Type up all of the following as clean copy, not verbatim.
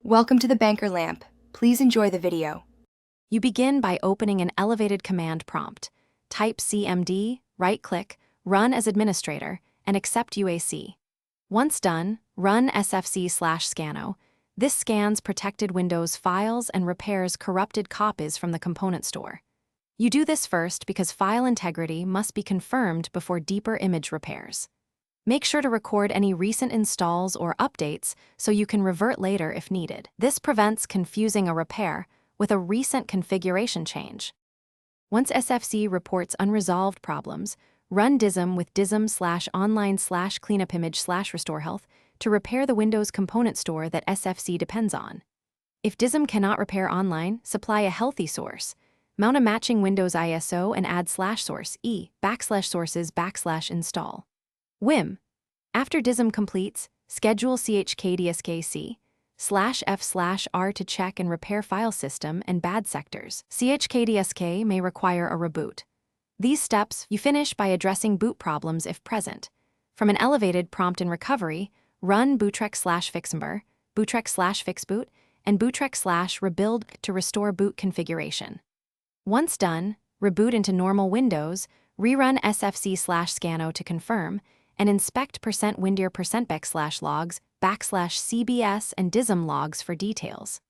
Welcome to the Banker Lamp. Please enjoy the video. You begin by opening an elevated command prompt. Type cmd, right-click, run as administrator, and accept UAC. Once done, run sfc/scano. This scans protected Windows files and repairs corrupted copies from the component store. You do this first because file integrity must be confirmed before deeper image repairs. Make sure to record any recent installs or updates so you can revert later if needed. This prevents confusing a repair with a recent configuration change. Once SFC reports unresolved problems, run dism with dism/online/cleanupimage/restorehealth to repair the Windows component store that SFC depends on. If dism cannot repair online, supply a healthy source. Mount a matching Windows ISO and add /source /install. WIM. After dism completes, schedule chkdsk/f/r to check and repair file system and bad sectors. chkdsk may require a reboot. These steps you finish by addressing boot problems if present. From an elevated prompt in recovery, run bootrec/fixmber, bootrec/fixboot, and bootrec/rebuild to restore boot configuration. Once done, reboot into normal Windows, rerun sfc/scano to confirm, and inspect %windir%bec/logs, /cbs, and dism logs for details.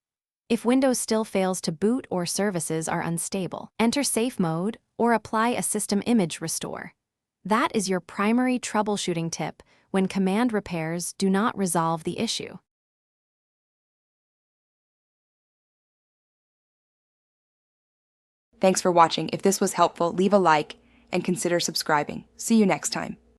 If Windows still fails to boot or services are unstable, enter safe mode or apply a system image restore. That is your primary troubleshooting tip when command repairs do not resolve the issue. Thanks for watching. If this was helpful, leave a like and consider subscribing. See you next time.